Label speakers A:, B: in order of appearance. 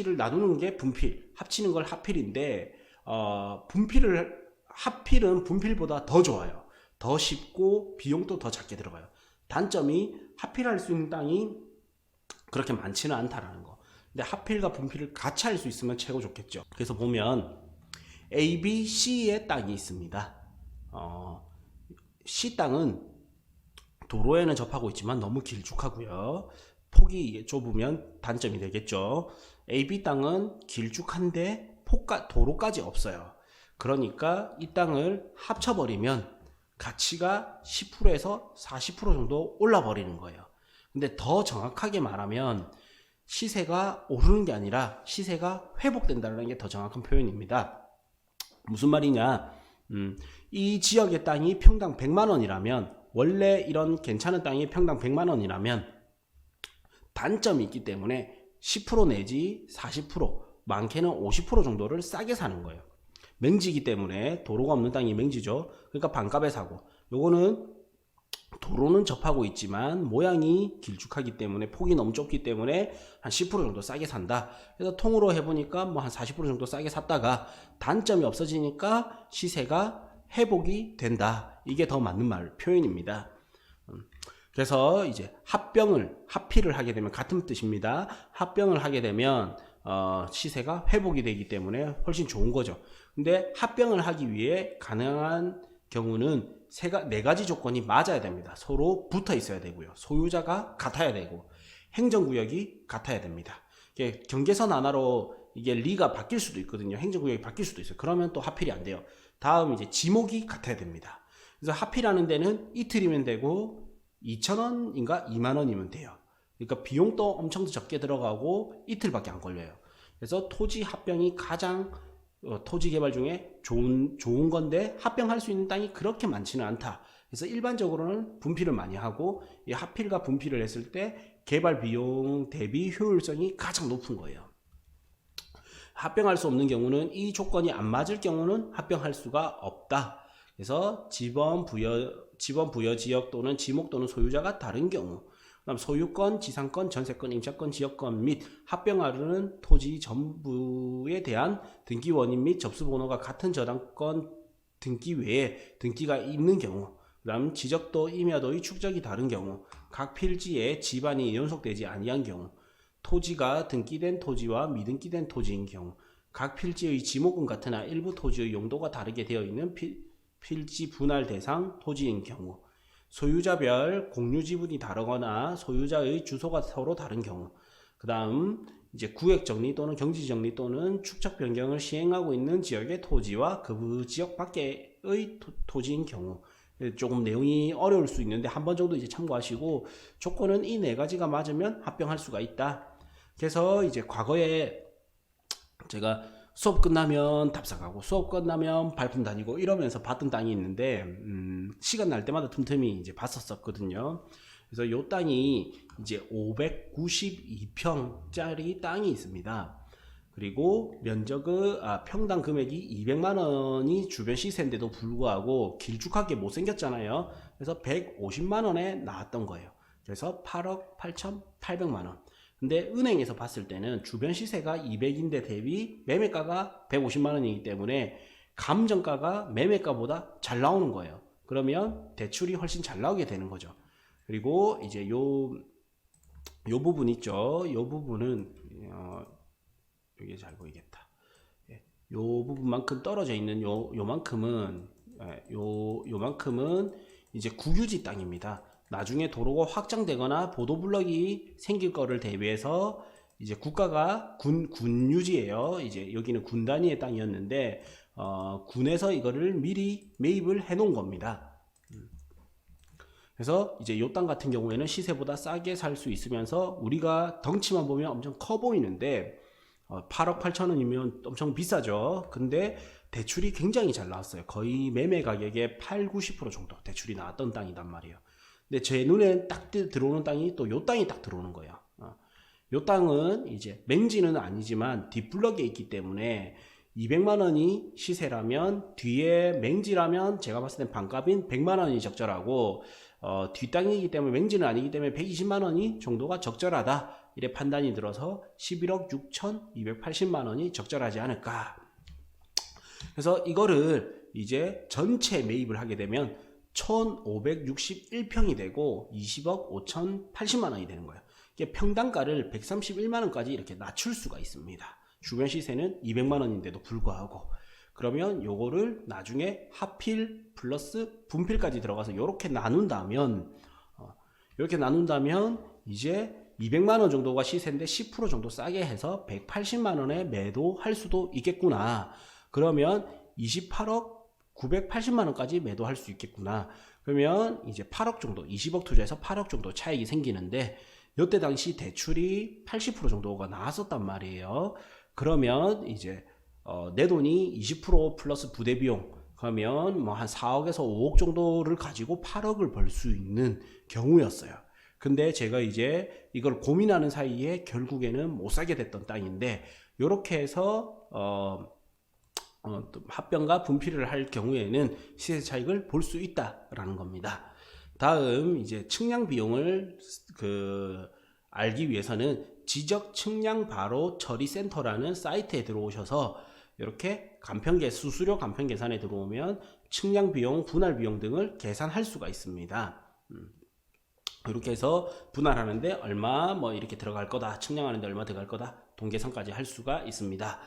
A: C를 나누는 게 분필, 합치는 걸 합필인데 합필은 분필보다 더 좋아요. 더 쉽고 비용도 더 작게 들어가요. 단점이 합필할 수 있는 땅이 그렇게 많지는 않다라는 거. 근데 합필과 분필을 같이 할 수 있으면 최고 좋겠죠. 그래서 보면 A, B, C의 땅이 있습니다. C 땅은 도로에는 접하고 있지만 너무 길쭉하고요. 폭이 좁으면 단점이 되겠죠. A, B 땅은 길쭉한데 도로까지 없어요. 그러니까 이 땅을 합쳐버리면 가치가 10%에서 40% 정도 올라버리는 거예요. 근데 더 정확하게 말하면 시세가 오르는 게 아니라 시세가 회복된다는 게 더 정확한 표현입니다. 무슨 말이냐? 이 지역의 땅이 평당 100만 원이라면, 원래 이런 괜찮은 땅이 평당 100만 원이라면 단점이 있기 때문에 10% 내지 40%, 많게는 50% 정도를 싸게 사는 거예요. 맹지이기 때문에, 도로가 없는 땅이 맹지죠. 그러니까 반값에 사고, 요거는 도로는 접하고 있지만 모양이 길쭉하기 때문에, 폭이 너무 좁기 때문에 한 10% 정도 싸게 산다. 그래서 통으로 해보니까 뭐 한 40% 정도 싸게 샀다가 단점이 없어지니까 시세가 회복이 된다. 이게 더 맞는 표현입니다. 그래서 이제 합필을 하게 되면, 같은 뜻입니다. 합병을 하게 되면 시세가 회복이 되기 때문에 훨씬 좋은 거죠. 근데 합병을 하기 위해 가능한 경우는 네 가지 조건이 맞아야 됩니다. 서로 붙어 있어야 되고요. 소유자가 같아야 되고, 행정구역이 같아야 됩니다. 이게 경계선 하나로 이게 리가 바뀔 수도 있거든요. 행정구역이 바뀔 수도 있어요. 그러면 또 합필이 안 돼요. 다음 이제 지목이 같아야 됩니다. 그래서 합필하는 데는 이틀이면 되고 2,000원인가 2만 원이면 돼요. 그러니까 비용도 엄청 적게 들어가고 이틀밖에 안 걸려요. 그래서 토지 합병이 가장 토지 개발 중에 좋은 건데, 합병할 수 있는 땅이 그렇게 많지는 않다. 그래서 일반적으로는 분필을 많이 하고, 이 합필과 분필을 했을 때 개발 비용 대비 효율성이 가장 높은 거예요. 합병할 수 없는 경우는, 이 조건이 안 맞을 경우는 합병할 수가 없다. 그래서 지번 부여 지역 또는 지목 또는 소유자가 다른 경우, 그다음 소유권, 지상권, 전세권, 임차권, 지역권 및 합병하려는 토지 전부에 대한 등기 원인 및 접수 번호가 같은 저당권 등기 외에 등기가 있는 경우, 그다음 지적도, 임야도의 축적이 다른 경우, 각 필지에 지반이 연속되지 아니한 경우, 토지가 등기된 토지와 미등기된 토지인 경우, 각 필지의 지목은 같으나 일부 토지의 용도가 다르게 되어 있는 필지 분할 대상 토지인 경우, 소유자별 공유 지분이 다르거나 소유자의 주소가 서로 다른 경우, 그 다음 이제 구획 정리 또는 경지 정리 또는 축척 변경을 시행하고 있는 지역의 토지와 그 지역 밖의 토지인 경우. 조금 내용이 어려울 수 있는데 한 번 정도 이제 참고하시고, 조건은 이 네 가지가 맞으면 합병할 수가 있다. 그래서 이제 과거에 제가 수업 끝나면 답사 가고, 수업 끝나면 발품 다니고 이러면서 봤던 땅이 있는데, 시간 날 때마다 틈틈이 이제 봤었거든요. 그래서 요 땅이 이제 592평짜리 땅이 있습니다. 그리고 평당 금액이 200만 원이 주변 시세인데도 불구하고 길쭉하게 못생겼잖아요. 그래서 150만 원에 나왔던 거예요. 그래서 8억 8,800만 원. 근데 은행에서 봤을 때는 주변 시세가 200인데 대비 매매가가 150만 원이기 때문에 감정가가 매매가보다 잘 나오는 거예요. 그러면 대출이 훨씬 잘 나오게 되는 거죠. 그리고 이제 요 부분 있죠. 요 부분은 여기 잘 보이겠다. 요 부분만큼 떨어져 있는 요만큼은 이제 국유지 땅입니다. 나중에 도로가 확장되거나 보도블럭이 생길 거를 대비해서 이제 국가가 군유지예요. 이제 여기는 군 단위의 땅이었는데 군에서 이거를 미리 매입을 해 놓은 겁니다. 그래서 이제 요 땅 같은 경우에는 시세보다 싸게 살 수 있으면서, 우리가 덩치만 보면 엄청 커 보이는데 8억 8천 원이면 엄청 비싸죠. 근데 대출이 굉장히 잘 나왔어요. 거의 매매 가격의 80-90% 정도 대출이 나왔던 땅이단 말이에요. 근데 제 눈에 딱 들어오는 땅이 또 요 땅이 딱 들어오는 거예요. 요 땅은 이제 맹지는 아니지만 뒷블럭에 있기 때문에 200만 원이 시세라면, 뒤에 맹지라면 제가 봤을 땐 반값인 100만 원이 적절하고, 뒷땅이기 때문에, 맹지는 아니기 때문에 120만 원이 정도가 적절하다. 이래 판단이 들어서 11억 6,280만 원이 적절하지 않을까. 그래서 이거를 이제 전체 매입을 하게 되면 1,561평이 되고 20억 5,080만 원이 되는 거예요. 이게 평당가를 131만 원까지 이렇게 낮출 수가 있습니다. 주변 시세는 200만 원인데도 불구하고. 그러면 요거를 나중에 합필 플러스 분필까지 들어가서 이렇게 나눈다면 이제 200만 원 정도가 시세인데 10% 정도 싸게 해서 180만 원에 매도할 수도 있겠구나. 그러면 28억 980만 원까지 매도할 수 있겠구나. 그러면 이제 8억 정도, 20억 투자해서 8억 정도 차익이 생기는데 이때 당시 대출이 80% 정도가 나왔었단 말이에요. 그러면 이제 내 돈이 20% 플러스 부대 비용, 그러면 뭐 한 4억에서 5억 정도를 가지고 8억을 벌 수 있는 경우였어요. 근데 제가 이제 이걸 고민하는 사이에 결국에는 못 사게 됐던 땅인데, 요렇게 해서 합병과 분필을 할 경우에는 시세 차익을 볼 수 있다라는 겁니다. 다음 이제 측량 비용을 알기 위해서는 지적 측량 바로 처리 센터라는 사이트에 들어오셔서 이렇게 수수료 간편 계산에 들어오면 측량 비용, 분할 비용 등을 계산할 수가 있습니다. 이렇게 해서 분할하는데 얼마 이렇게 들어갈 거다, 측량하는데 얼마 들어갈 거다, 동계산까지 할 수가 있습니다.